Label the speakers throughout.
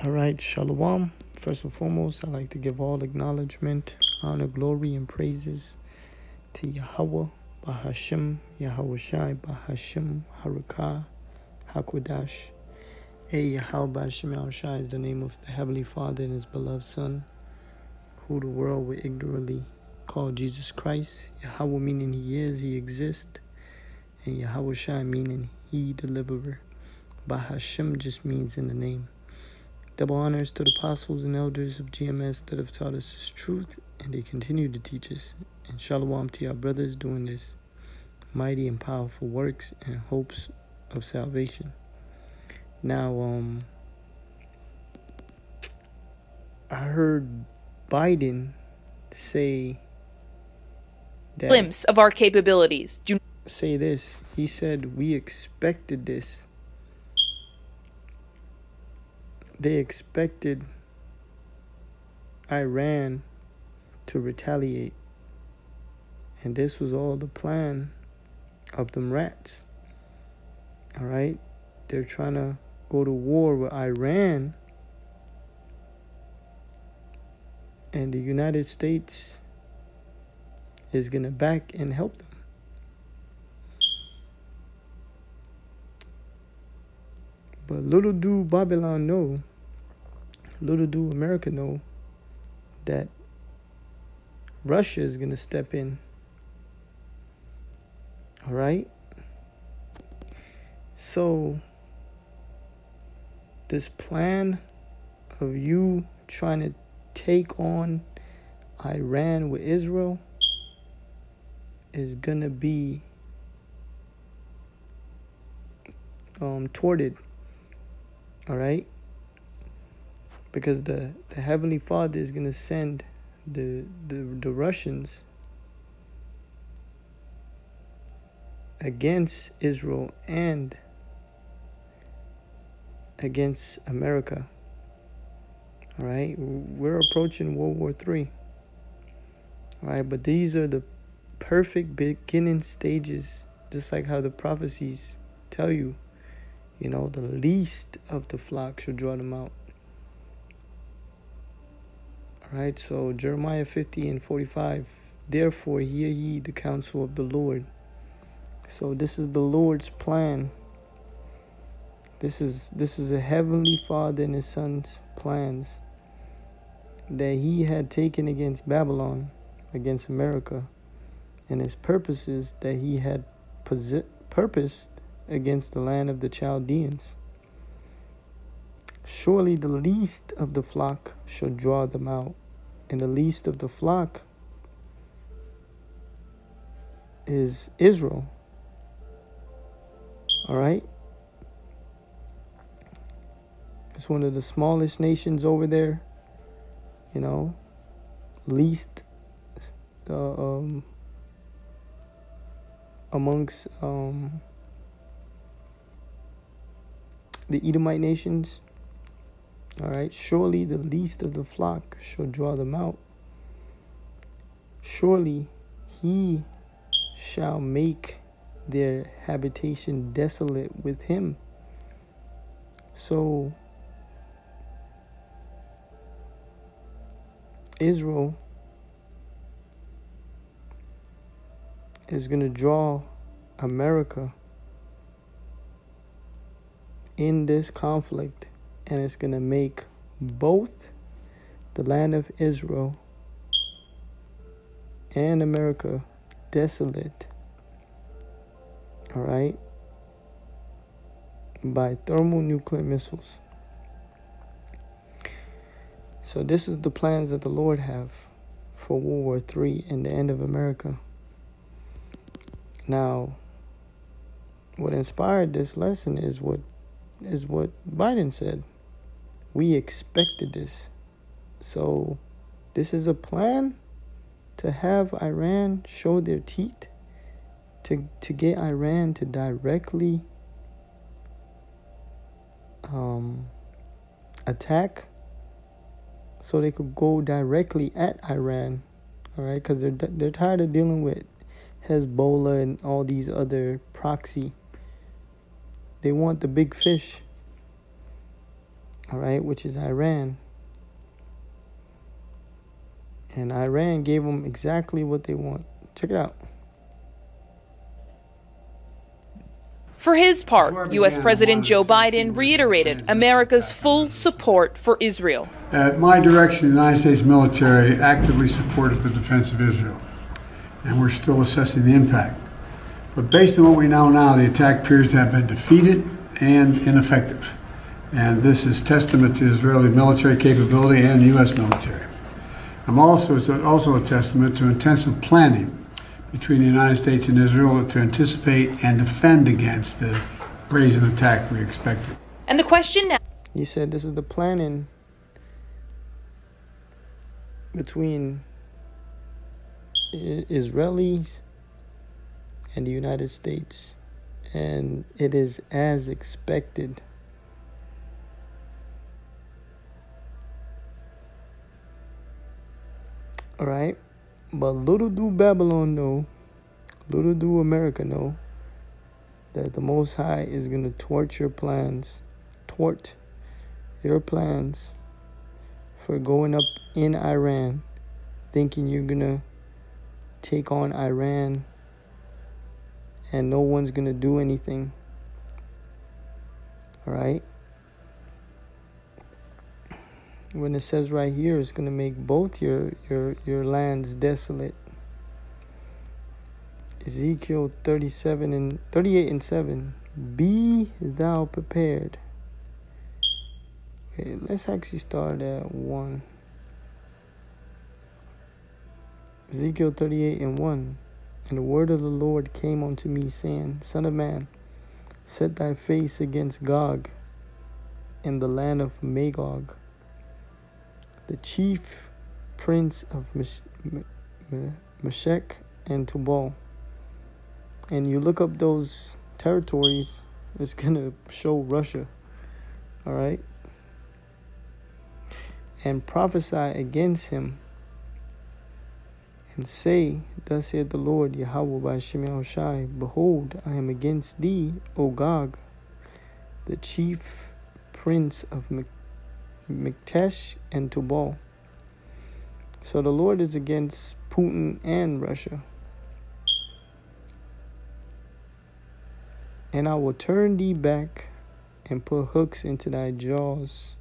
Speaker 1: All right, Shalom. First and foremost, I'd like to give all acknowledgement, honor, glory, and praises to Yahweh, Bahashim, Yahweh Shai, Bahashim, Harakah, Hakwadash. Yahweh Bahashim Yahweh Shai is the name of the Heavenly Father and His beloved Son, who the world would ignorantly call Jesus Christ. Yahweh meaning He is, He exists, and Yahweh Shai meaning He deliverer. Bahashim just means in the name. Double honors to the apostles and elders of GMS that have taught us this truth, and they continue to teach us. And shalom to our brothers doing this mighty and powerful works and hopes of salvation. Now, I heard Biden say that
Speaker 2: glimpse of our capabilities.
Speaker 1: Say this. He said, we expected this. They expected Iran to retaliate. And this was all the plan of them rats. All right? They're trying to go to war with Iran. And the United States is going to back and help them. But little do Babylon know, little do America know, that Russia is going to step in. All right? So, this plan of you trying to take on Iran with Israel is going to be thwarted. All right? Because the Heavenly Father is going to send the Russians against Israel and against America. All right? We're approaching World War III. All right? But these are the perfect beginning stages, just like how the prophecies tell you. You know, the least of the flock shall draw them out. All right, so Jeremiah 50 and 45. Therefore, hear ye the counsel of the Lord. So this is the Lord's plan. This is a heavenly Father and His Son's plans that He had taken against Babylon, against America, and His purposes that He had purposed against the land of the Chaldeans. Surely the least of the flock shall draw them out. And the least of the flock is Israel. All right? It's one of the smallest nations over there. You know, least amongst the Edomite nations. All right, surely the least of the flock shall draw them out. Surely He shall make their habitation desolate with Him. So Israel is going to draw America in this conflict, and it's going to make both the land of Israel and America desolate. All right? By thermonuclear missiles. So this is the plans that the Lord have for World War III and the end of America. Now, what inspired this lesson is what Biden said. We expected this. So this is a plan to have Iran show their teeth, to get Iran to directly attack, so they could go directly at Iran. All right, because they're tired of dealing with Hezbollah and all these other proxy. They want the big fish. all right, which is Iran. And Iran gave them exactly what they want. Check it out.
Speaker 2: For his part, U.S. President Joe Biden reiterated America's full support for Israel.
Speaker 3: At my direction, the United States military actively supported the defense of Israel, and we're still assessing the impact. But based on what we know now, the attack appears to have been defeated and ineffective. And this is testament to Israeli military capability and the U.S. military. It's also a testament to intensive planning between the United States and Israel to anticipate and defend against the brazen attack we expected.
Speaker 2: And the question now.
Speaker 1: He said this is the planning between Israelis and the United States, and it is as expected. All right, but little do Babylon know, little do America know, that the Most High is going to thwart your plans for going up in Iran, thinking you're going to take on Iran and no one's going to do anything. All right? When it says right here, it's going to make both your lands desolate. Ezekiel 38 and 7. Be thou prepared. Wait, let's actually start at 1. Ezekiel 38 and 1. And the word of the Lord came unto me, saying, Son of man, set thy face against Gog in the land of Magog, the chief prince of Meshech and Tubal. And you look up those territories, it's going to show Russia. All right? And prophesy against him, and say, Thus saith the Lord, Yahweh by Shem Yahushai, Behold, I am against thee, O Gog, the chief prince of Meshech and Tubal. So the Lord is against Putin and Russia. And I will turn thee back and put hooks into thy jaws.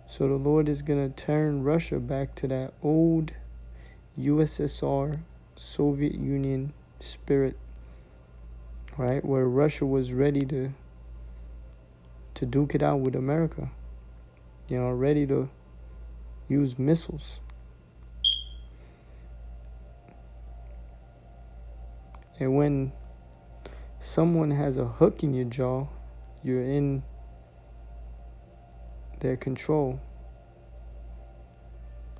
Speaker 1: So the Lord is going to turn Russia back to that old USSR, Soviet Union spirit, right? Where Russia was ready to duke it out with America. You know, ready to use missiles. And when someone has a hook in your jaw, you're in their control.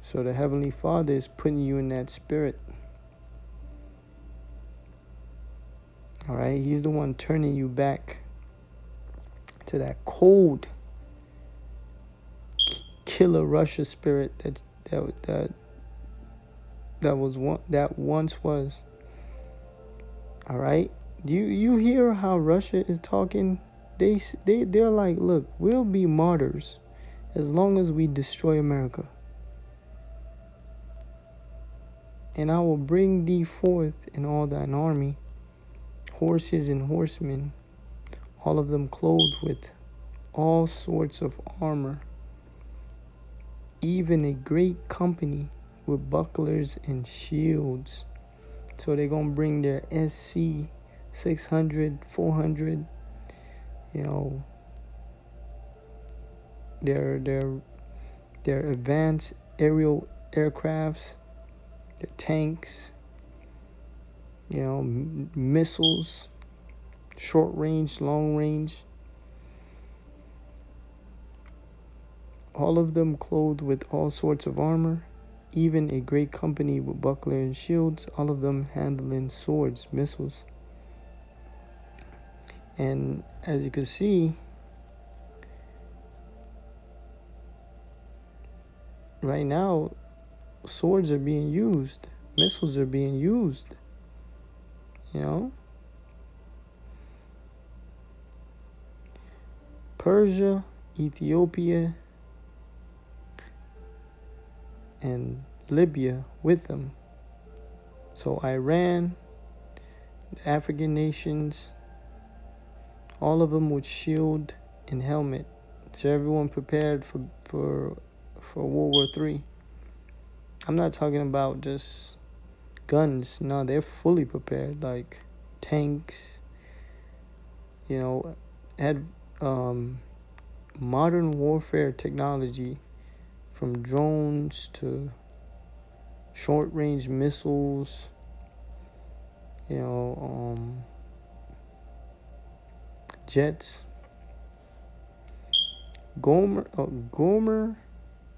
Speaker 1: So the Heavenly Father is putting you in that spirit. All right? He's the one turning you back to that cold killer Russia spirit that once was. All right? You hear how Russia is talking? They're like, look, we'll be martyrs as long as we destroy America. And I will bring thee forth in all thine army, horses and horsemen, all of them clothed with all sorts of armor, even a great company with bucklers and shields. So they're going to bring their SC 600, 400, you know, their advanced aerial aircrafts, their tanks, you know, missiles, short range, long range. All of them clothed with all sorts of armor, even a great company with buckler and shields, all of them handling swords, missiles. And as you can see, right now, swords are being used, missiles are being used, you know. Persia, Ethiopia and Libya with them. So Iran, the African nations, all of them with shield and helmet. So everyone prepared for World War III. I'm not talking about just guns. No, they're fully prepared, like tanks. Had modern warfare technology, from drones to short-range missiles, jets. Gomer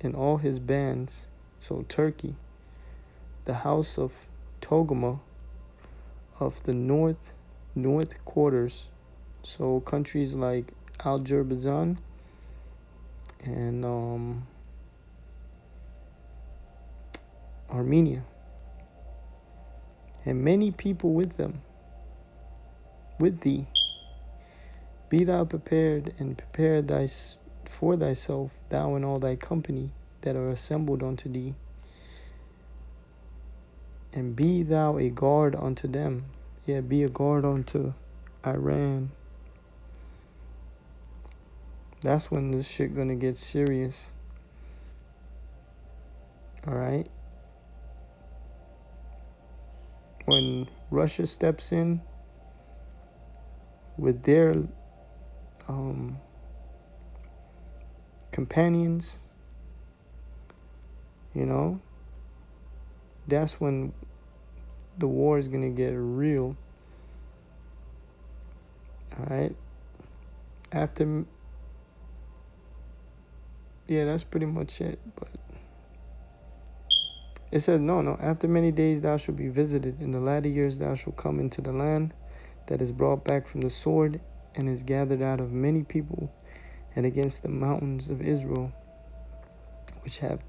Speaker 1: and all his bands, so Turkey, the house of Togama of the north quarters, so countries like Azerbaijan and Armenia, and many people with them, with thee. Be thou prepared, and prepare for thyself, thou and all thy company that are assembled unto thee, and be thou a guard unto them. Yeah, be a guard unto Iran. That's when this shit gonna get serious. Alright? When Russia steps in with their companions, that's when the war is gonna get real. Alright? That's pretty much it. But it said, no. After many days thou shalt be visited. In the latter years thou shalt come into the land that is brought back from the sword, and is gathered out of many people, and against the mountains of Israel, which have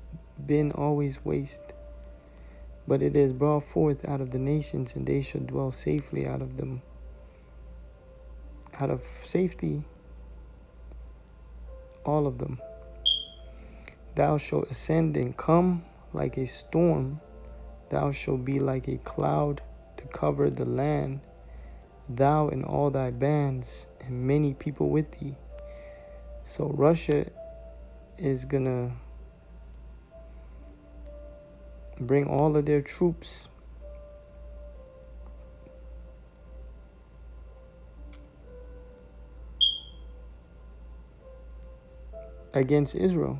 Speaker 1: been always waste. But it is brought forth out of the nations, and they shall dwell safely out of them. Out of safety, all of them. Thou shalt ascend and come like a storm. Thou shalt be like a cloud to cover the land, thou and all thy bands, and many people with thee. So Russia is gonna bring all of their troops against Israel.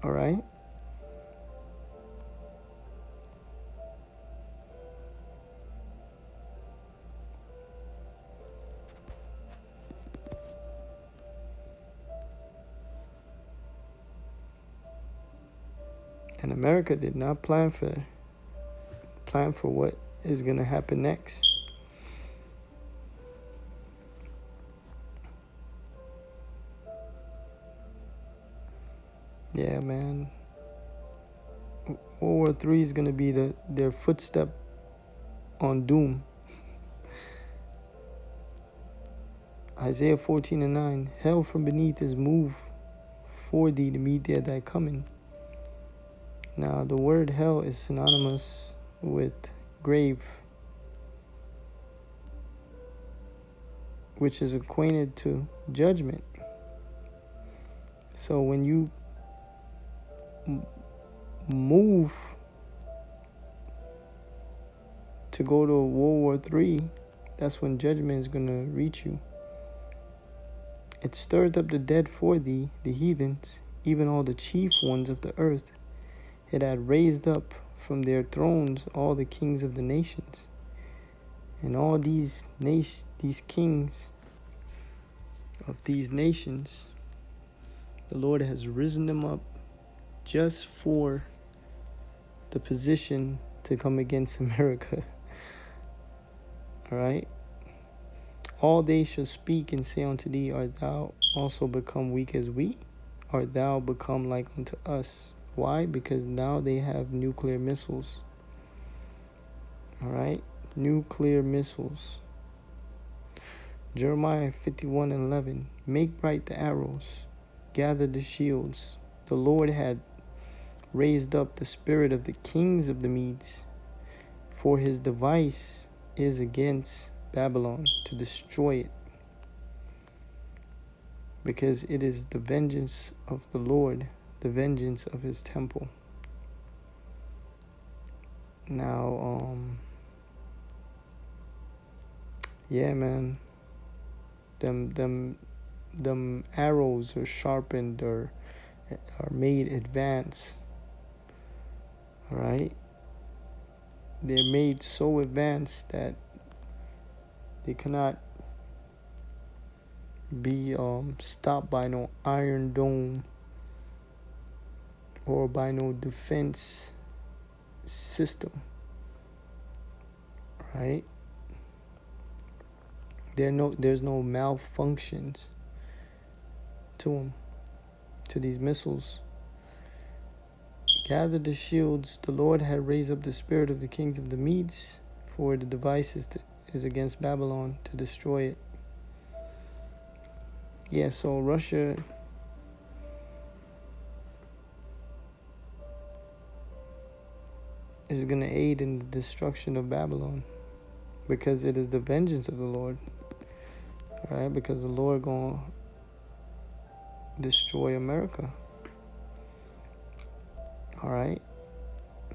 Speaker 1: All right? And America did not plan for what is going to happen next. Yeah, man. World War III is going to be their footstep on doom. Isaiah 14:9. Hell from beneath is moved for thee to meet there thy coming. Now, the word hell is synonymous with grave, which is acquainted to judgment. So when you move to go to World War III, that's when judgment is going to reach you. It stirred up the dead for thee, the heathens, even all the chief ones of the earth. It had raised up from their thrones all the kings of the nations. And all these kings of these nations, the Lord has risen them up just for the position to come against America. All right? All they shall speak and say unto thee, art thou also become weak as we? Art thou become like unto us? Why? Because now they have nuclear missiles. All right? Nuclear missiles. Jeremiah 51:11. Make bright the arrows, gather the shields. The Lord had raised up the spirit of the kings of the Medes, for his device is against Babylon to destroy it, because it is the vengeance of the Lord, the vengeance of his temple. Now, yeah, man, them arrows are sharpened or are made advanced. All right, they're made so advanced that they cannot be stopped by no iron dome or by no defense system. Right? There's no malfunctions to them, to these missiles. Gather the shields. The Lord had raised up the spirit of the kings of the Medes, for the device is against Babylon to destroy it. Yeah, so Russia is going to aid in the destruction of Babylon, because it is the vengeance of the Lord. Right? Because the Lord going to destroy America. All right.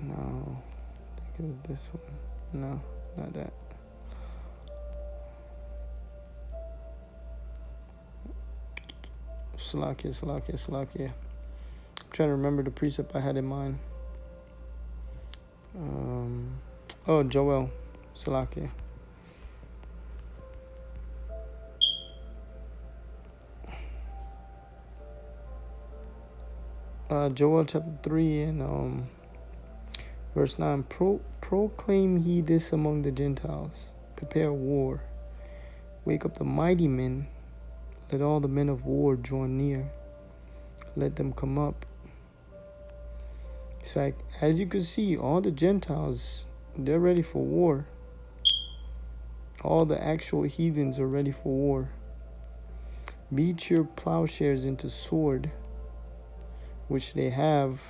Speaker 1: No, I think it was this one. No, not that. Salakia. I'm trying to remember the precept I had in mind. Joel. Salakia. Joel chapter 3 and verse 9. Proclaim ye this among the Gentiles. Prepare war. Wake up the mighty men. Let all the men of war draw near. Let them come up. It's like, as you can see, all the Gentiles, they're ready for war. All the actual heathens are ready for war. Beat your plowshares into sword, which they have,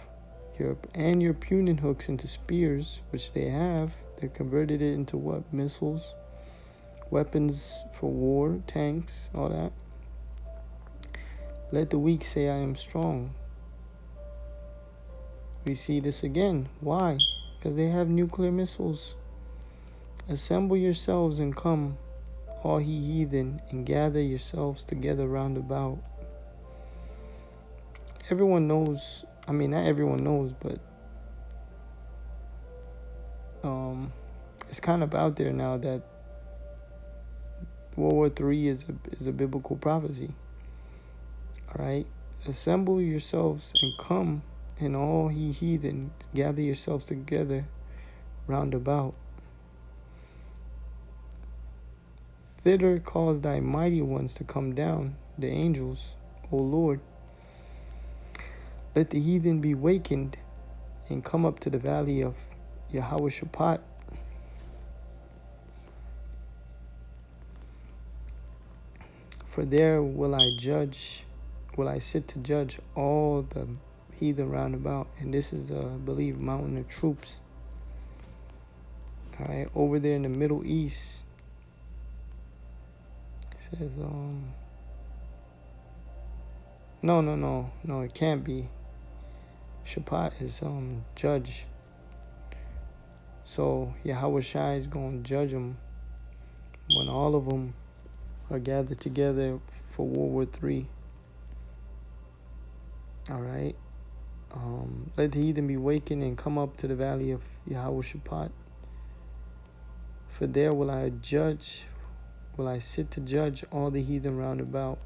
Speaker 1: and your pruning hooks into spears, which they have. They converted it into what? Missiles, weapons for war, tanks, all that. Let the weak say, I am strong. We see this again. Why? Because they have nuclear missiles. Assemble yourselves and come, all ye heathen, and gather yourselves together round about. Everyone knows, not everyone knows, but it's kind of out there now that World War III is a biblical prophecy. All right? Assemble yourselves and come, and all ye heathen, gather yourselves together round about. Thither cause thy mighty ones to come down, the angels, O Lord. Let the heathen be wakened and come up to the valley of Yehoshaphat. For there will I sit to judge all the heathen round about. And this is, I believe, mountain of troops. All right, over there in the Middle East. It says, no, it can't be. Shaphat is judge. So Yahushua is going to judge them when all of them are gathered together for World War III. All right. Let the heathen be wakened and come up to the valley of Yehoshaphat. For there will I sit to judge all the heathen round about.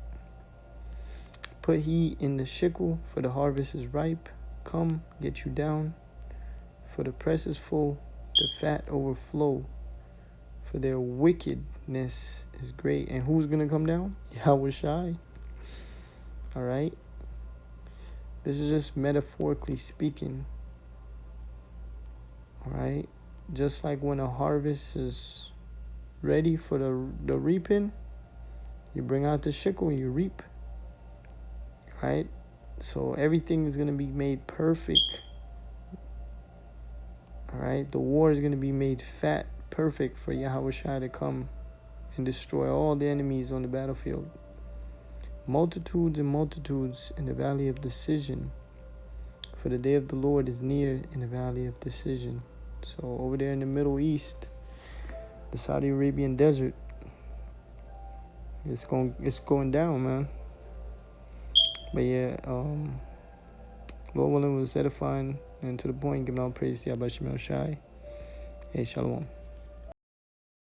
Speaker 1: Put he in the shekel, for the harvest is ripe. Come, get you down, for the press is full, the fat overflow, for their wickedness is great. And who's going to come down? Yahushua. All right? This is just metaphorically speaking. All right? Just like when a harvest is ready for the reaping, You bring out the shekel, you reap. Right? So everything is going to be made perfect. All right? The war is going to be made fat, perfect for Yahushua to come and destroy all the enemies on the battlefield. Multitudes and multitudes in the valley of decision. For the day of the Lord is near in the valley of decision. So over there in the Middle East, the Saudi Arabian desert, it's going down, man. But yeah, Lord willing, was edifying and to the point, giving all praise to Yahweh Shai. Hey, shalom.